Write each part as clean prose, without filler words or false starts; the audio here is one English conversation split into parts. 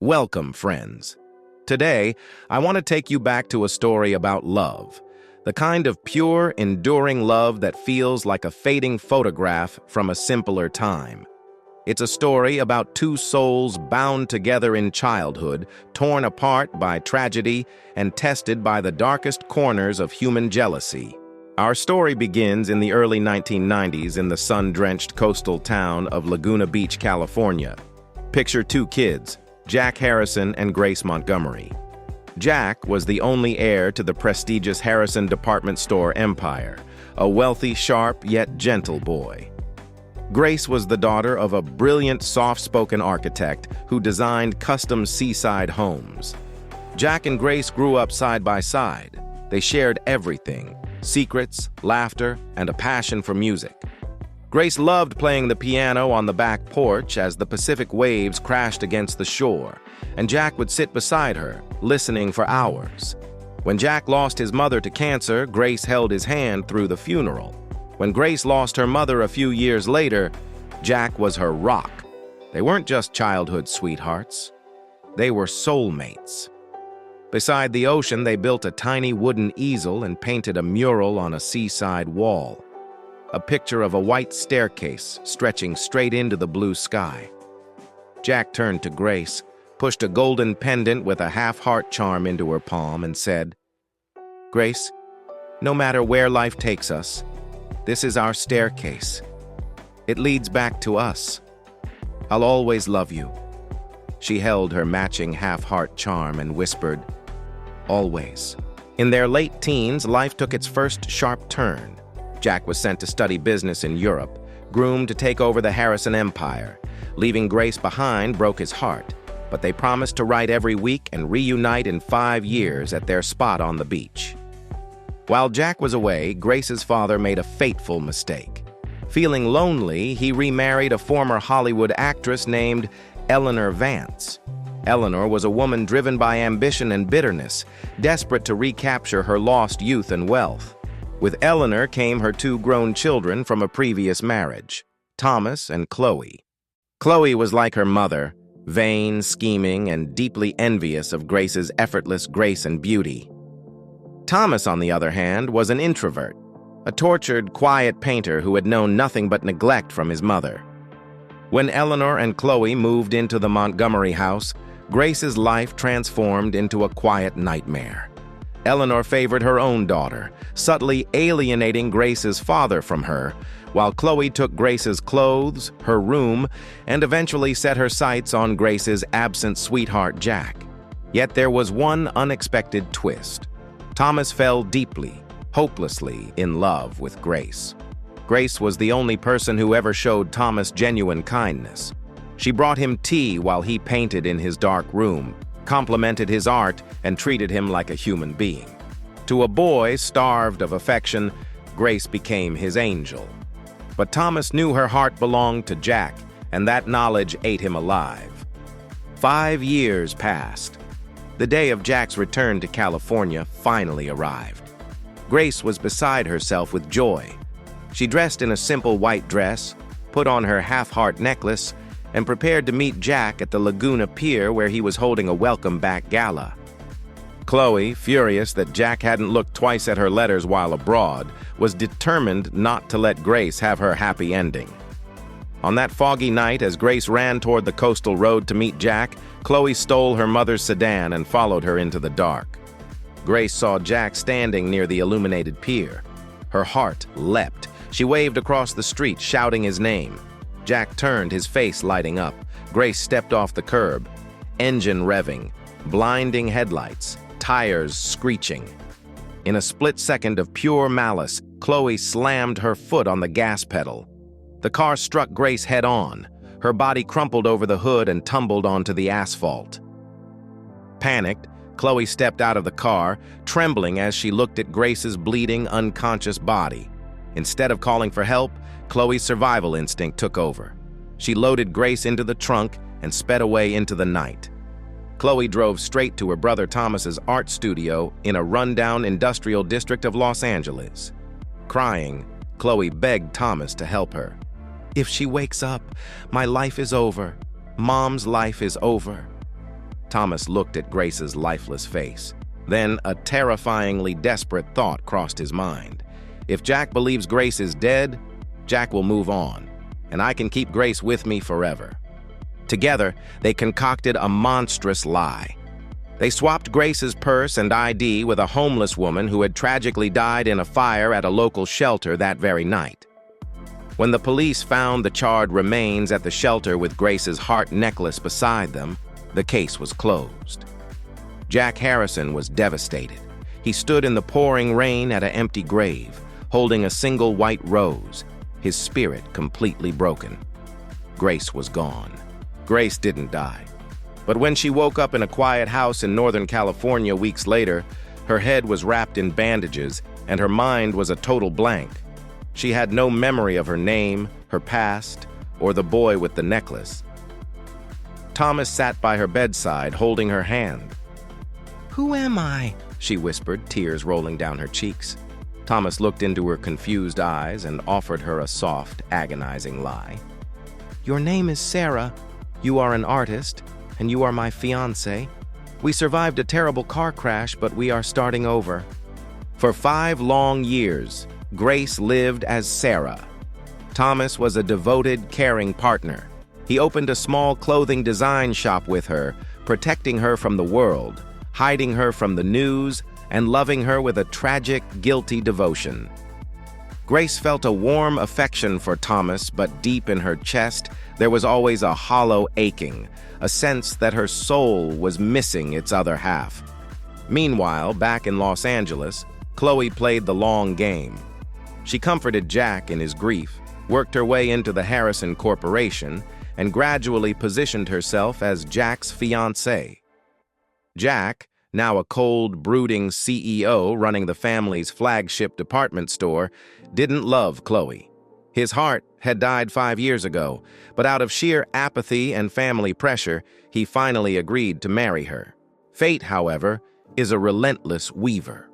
Welcome, friends. Today, I want to take you back to a story about love, the kind of pure, enduring love that feels like a fading photograph from a simpler time. It's a story about two souls bound together in childhood, torn apart by tragedy, and tested by the darkest corners of human jealousy. Our story begins in the early 1990s in the sun-drenched coastal town of Laguna Beach, California. Picture two kids, Jack Harrison and Grace Montgomery. Jack was the only heir to the prestigious Harrison department store empire, a wealthy, sharp, yet gentle boy. Grace was the daughter of a brilliant, soft-spoken architect who designed custom seaside homes. Jack and Grace grew up side by side. They shared everything: secrets, laughter, and a passion for music. Grace loved playing the piano on the back porch as the Pacific waves crashed against the shore, and Jack would sit beside her, listening for hours. When Jack lost his mother to cancer, Grace held his hand through the funeral. When Grace lost her mother a few years later, Jack was her rock. They weren't just childhood sweethearts. They were soulmates. Beside the ocean, they built a tiny wooden easel and painted a mural on a seaside wall. A picture of a white staircase stretching straight into the blue sky. Jack turned to Grace, pushed a golden pendant with a half-heart charm into her palm, and said, "Grace, no matter where life takes us, this is our staircase. It leads back to us. I'll always love you." She held her matching half-heart charm and whispered, "Always." In their late teens, life took its first sharp turn. Jack was sent to study business in Europe, groomed to take over the Harrison empire. Leaving Grace behind broke his heart, but they promised to write every week and reunite in 5 years at their spot on the beach. While Jack was away, Grace's father made a fateful mistake. Feeling lonely, he remarried a former Hollywood actress named Eleanor Vance. Eleanor was a woman driven by ambition and bitterness, desperate to recapture her lost youth and wealth. With Eleanor came her 2 grown children from a previous marriage, Thomas and Chloe. Chloe was like her mother, vain, scheming, and deeply envious of Grace's effortless grace and beauty. Thomas, on the other hand, was an introvert, a tortured, quiet painter who had known nothing but neglect from his mother. When Eleanor and Chloe moved into the Montgomery house, Grace's life transformed into a quiet nightmare. Eleanor favored her own daughter, subtly alienating Grace's father from her, while Chloe took Grace's clothes, her room, and eventually set her sights on Grace's absent sweetheart, Jack. Yet there was one unexpected twist. Thomas fell deeply, hopelessly in love with Grace. Grace was the only person who ever showed Thomas genuine kindness. She brought him tea while he painted in his dark room, complimented his art, and treated him like a human being. To a boy starved of affection, Grace became his angel. But Thomas knew her heart belonged to Jack, and that knowledge ate him alive. 5 years passed. The day of Jack's return to California finally arrived. Grace was beside herself with joy. She dressed in a simple white dress, put on her half-heart necklace, and prepared to meet Jack at the Laguna Pier where he was holding a welcome-back gala. Chloe, furious that Jack hadn't looked twice at her letters while abroad, was determined not to let Grace have her happy ending. On that foggy night, as Grace ran toward the coastal road to meet Jack, Chloe stole her mother's sedan and followed her into the dark. Grace saw Jack standing near the illuminated pier. Her heart leapt. She waved across the street, shouting his name. Jack turned, his face lighting up. Grace stepped off the curb, engine revving, blinding headlights, tires screeching. In a split second of pure malice, Chloe slammed her foot on the gas pedal. The car struck Grace head-on. Her body crumpled over the hood and tumbled onto the asphalt. Panicked, Chloe stepped out of the car, trembling as she looked at Grace's bleeding, unconscious body. Instead of calling for help, Chloe's survival instinct took over. She loaded Grace into the trunk and sped away into the night. Chloe drove straight to her brother Thomas's art studio in a rundown industrial district of Los Angeles. Crying, Chloe begged Thomas to help her. "If she wakes up, my life is over. Mom's life is over." Thomas looked at Grace's lifeless face. Then a terrifyingly desperate thought crossed his mind. If Jack believes Grace is dead, Jack will move on, and I can keep Grace with me forever. Together, they concocted a monstrous lie. They swapped Grace's purse and ID with a homeless woman who had tragically died in a fire at a local shelter that very night. When the police found the charred remains at the shelter with Grace's heart necklace beside them, the case was closed. Jack Harrison was devastated. He stood in the pouring rain at an empty grave, holding a single white rose, his spirit completely broken. Grace was gone. Grace didn't die. But when she woke up in a quiet house in Northern California weeks later, her head was wrapped in bandages and her mind was a total blank. She had no memory of her name, her past, or the boy with the necklace. Thomas sat by her bedside, holding her hand. "Who am I?" she whispered, tears rolling down her cheeks. Thomas looked into her confused eyes and offered her a soft, agonizing lie. "Your name is Sarah. You are an artist, and you are my fiancé. We survived a terrible car crash, but we are starting over." For 5 long years, Grace lived as Sarah. Thomas was a devoted, caring partner. He opened a small clothing design shop with her, protecting her from the world, hiding her from the news, and loving her with a tragic, guilty devotion. Grace felt a warm affection for Thomas, but deep in her chest, there was always a hollow aching, a sense that her soul was missing its other half. Meanwhile, back in Los Angeles, Chloe played the long game. She comforted Jack in his grief, worked her way into the Harrison Corporation, and gradually positioned herself as Jack's fiancé. Jack, now a cold, brooding CEO running the family's flagship department store, didn't love Chloe. His heart had died 5 years ago, but out of sheer apathy and family pressure, he finally agreed to marry her. Fate, however, is a relentless weaver.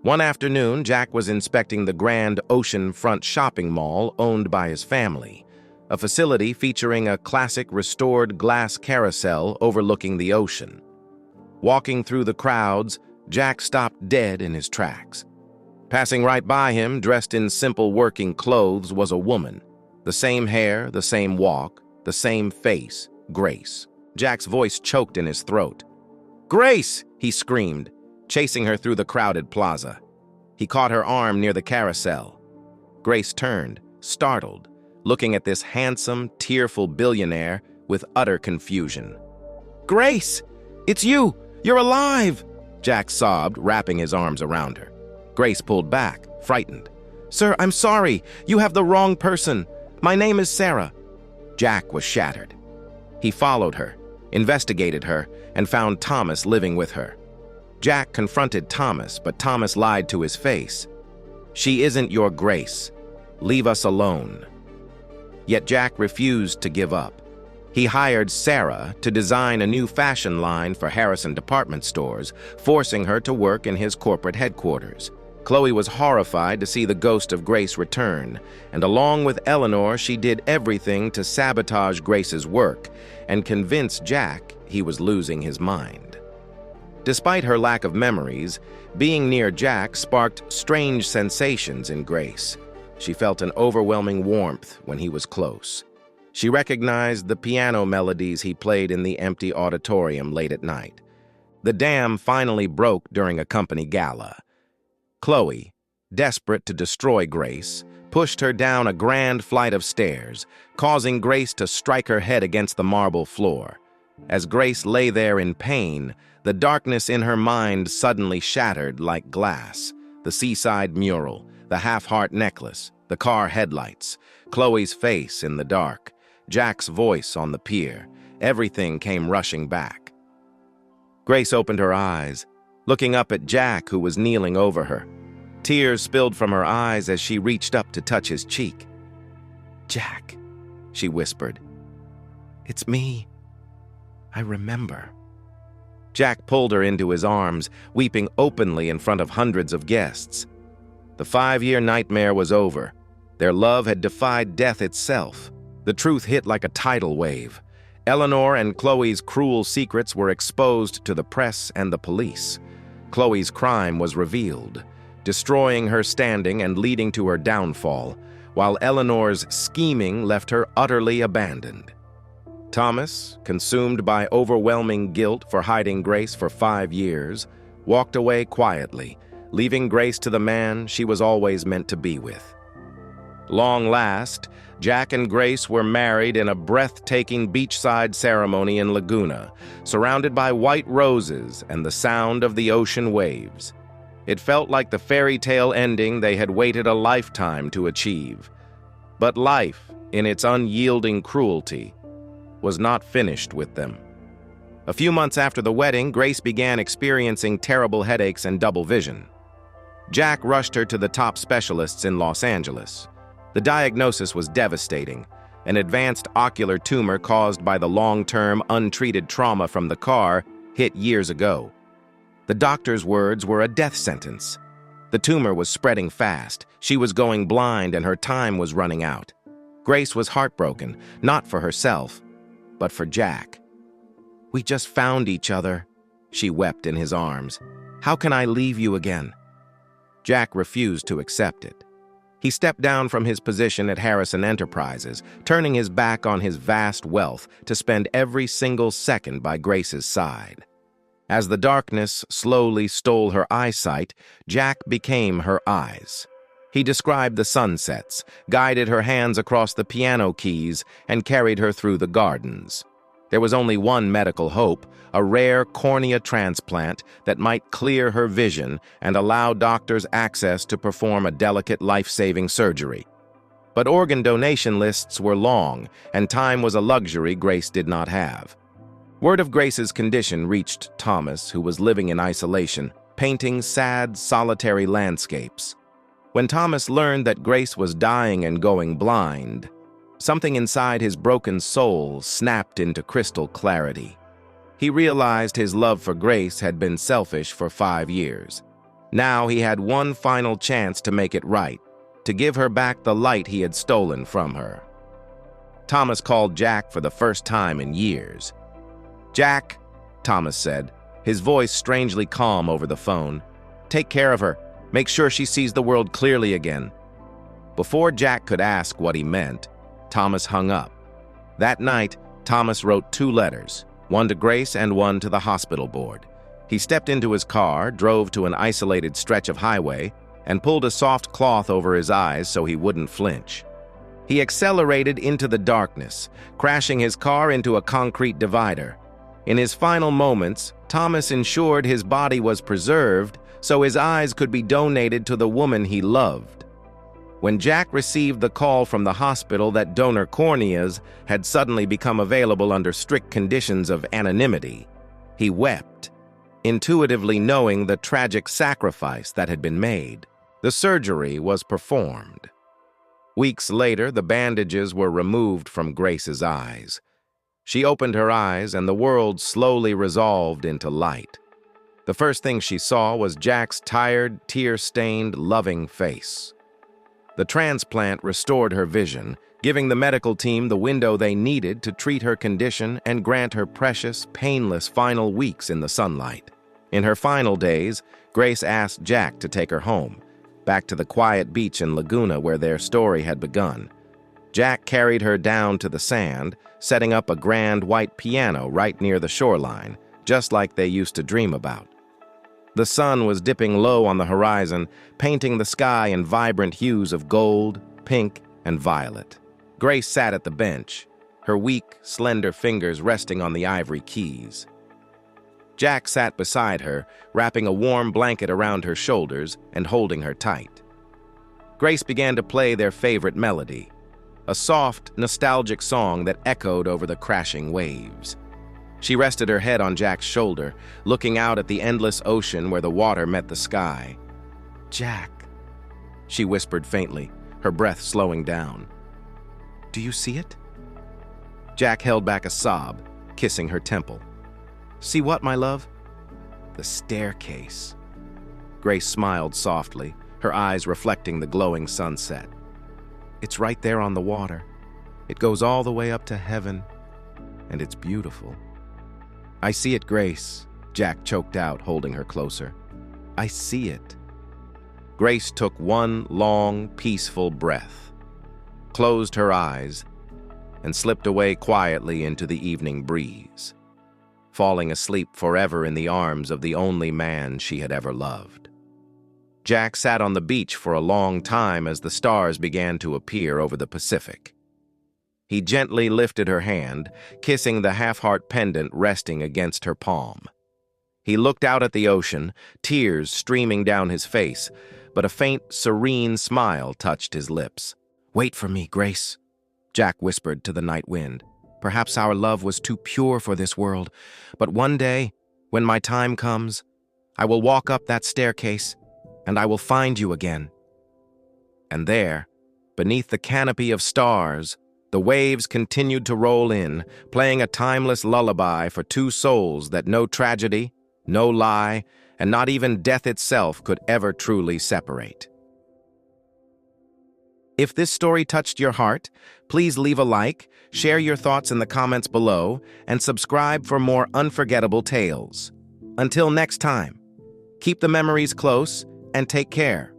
One afternoon, Jack was inspecting the grand oceanfront shopping mall owned by his family, a facility featuring a classic restored glass carousel overlooking the ocean. Walking through the crowds, Jack stopped dead in his tracks. Passing right by him, dressed in simple working clothes, was a woman. The same hair, the same walk, the same face, Grace. Jack's voice choked in his throat. "Grace!" he screamed, chasing her through the crowded plaza. He caught her arm near the carousel. Grace turned, startled, looking at this handsome, tearful billionaire with utter confusion. "Grace! It's you! You're alive!" Jack sobbed, wrapping his arms around her. Grace pulled back, frightened. "Sir, I'm sorry. You have the wrong person. My name is Sarah." Jack was shattered. He followed her, investigated her, and found Thomas living with her. Jack confronted Thomas, but Thomas lied to his face. "She isn't your Grace. Leave us alone." Yet Jack refused to give up. He hired Sarah to design a new fashion line for Harrison department stores, forcing her to work in his corporate headquarters. Chloe was horrified to see the ghost of Grace return, and along with Eleanor, she did everything to sabotage Grace's work and convince Jack he was losing his mind. Despite her lack of memories, being near Jack sparked strange sensations in Grace. She felt an overwhelming warmth when he was close. She recognized the piano melodies he played in the empty auditorium late at night. The dam finally broke during a company gala. Chloe, desperate to destroy Grace, pushed her down a grand flight of stairs, causing Grace to strike her head against the marble floor. As Grace lay there in pain, the darkness in her mind suddenly shattered like glass. The seaside mural, the half-heart necklace, the car headlights, Chloe's face in the dark, Jack's voice on the pier, everything came rushing back. Grace opened her eyes, looking up at Jack, who was kneeling over her. Tears spilled from her eyes as she reached up to touch his cheek. "Jack," she whispered. "It's me. I remember." Jack pulled her into his arms, weeping openly in front of hundreds of guests. The 5-year nightmare was over. Their love had defied death itself. The truth hit like a tidal wave. Eleanor and Chloe's cruel secrets were exposed to the press and the police. Chloe's crime was revealed, destroying her standing and leading to her downfall, while Eleanor's scheming left her utterly abandoned. Thomas, consumed by overwhelming guilt for hiding Grace for 5 years, walked away quietly, leaving Grace to the man she was always meant to be with. Long last, Jack and Grace were married in a breathtaking beachside ceremony in Laguna, surrounded by white roses and the sound of the ocean waves. It felt like the fairy tale ending they had waited a lifetime to achieve. But life, in its unyielding cruelty, was not finished with them. A few months after the wedding, Grace began experiencing terrible headaches and double vision. Jack rushed her to the top specialists in Los Angeles. The diagnosis was devastating, an advanced ocular tumor caused by the long-term, untreated trauma from the car hit years ago. The doctor's words were a death sentence. The tumor was spreading fast, she was going blind, and her time was running out. Grace was heartbroken, not for herself, but for Jack. "We just found each other," she wept in his arms. "How can I leave you again?" Jack refused to accept it. He stepped down from his position at Harrison Enterprises, turning his back on his vast wealth to spend every single second by Grace's side. As the darkness slowly stole her eyesight, Jack became her eyes. He described the sunsets, guided her hands across the piano keys, and carried her through the gardens. There was only one medical hope, a rare cornea transplant that might clear her vision and allow doctors access to perform a delicate life-saving surgery. But organ donation lists were long, and time was a luxury Grace did not have. Word of Grace's condition reached Thomas, who was living in isolation, painting sad, solitary landscapes. When Thomas learned that Grace was dying and going blind, something inside his broken soul snapped into crystal clarity. He realized his love for Grace had been selfish for 5 years. Now he had one final chance to make it right, to give her back the light he had stolen from her. Thomas called Jack for the first time in years. "Jack," Thomas said, his voice strangely calm over the phone, "take care of her. Make sure she sees the world clearly again." Before Jack could ask what he meant, Thomas hung up. That night, Thomas wrote 2 letters, one to Grace and one to the hospital board. He stepped into his car, drove to an isolated stretch of highway, and pulled a soft cloth over his eyes so he wouldn't flinch. He accelerated into the darkness, crashing his car into a concrete divider. In his final moments, Thomas ensured his body was preserved so his eyes could be donated to the woman he loved. When Jack received the call from the hospital that donor corneas had suddenly become available under strict conditions of anonymity, he wept, intuitively knowing the tragic sacrifice that had been made. The surgery was performed. Weeks later, the bandages were removed from Grace's eyes. She opened her eyes, and the world slowly resolved into light. The first thing she saw was Jack's tired, tear-stained, loving face. The transplant restored her vision, giving the medical team the window they needed to treat her condition and grant her precious, painless final weeks in the sunlight. In her final days, Grace asked Jack to take her home, back to the quiet beach in Laguna where their story had begun. Jack carried her down to the sand, setting up a grand white piano right near the shoreline, just like they used to dream about. The sun was dipping low on the horizon, painting the sky in vibrant hues of gold, pink, and violet. Grace sat at the bench, her weak, slender fingers resting on the ivory keys. Jack sat beside her, wrapping a warm blanket around her shoulders and holding her tight. Grace began to play their favorite melody, a soft, nostalgic song that echoed over the crashing waves. She rested her head on Jack's shoulder, looking out at the endless ocean where the water met the sky. "Jack," she whispered faintly, her breath slowing down. "Do you see it?" Jack held back a sob, kissing her temple. "See what, my love?" "The staircase." Grace smiled softly, her eyes reflecting the glowing sunset. "It's right there on the water. It goes all the way up to heaven." and it's beautiful. I see it, Grace, Jack choked out, holding her closer. I see it. Grace took one long, peaceful breath, closed her eyes, and slipped away quietly into the evening breeze, falling asleep forever in the arms of the only man she had ever loved. Jack sat on the beach for a long time as the stars began to appear over the Pacific. He gently lifted her hand, kissing the half-heart pendant resting against her palm. He looked out at the ocean, tears streaming down his face, but a faint, serene smile touched his lips. "Wait for me, Grace," Jack whispered to the night wind. "Perhaps our love was too pure for this world, but one day, when my time comes, I will walk up that staircase, and I will find you again." And there, beneath the canopy of stars, the waves continued to roll in, playing a timeless lullaby for two souls that no tragedy, no lie, and not even death itself could ever truly separate. If this story touched your heart, please leave a like, share your thoughts in the comments below, and subscribe for more unforgettable tales. Until next time, keep the memories close and take care.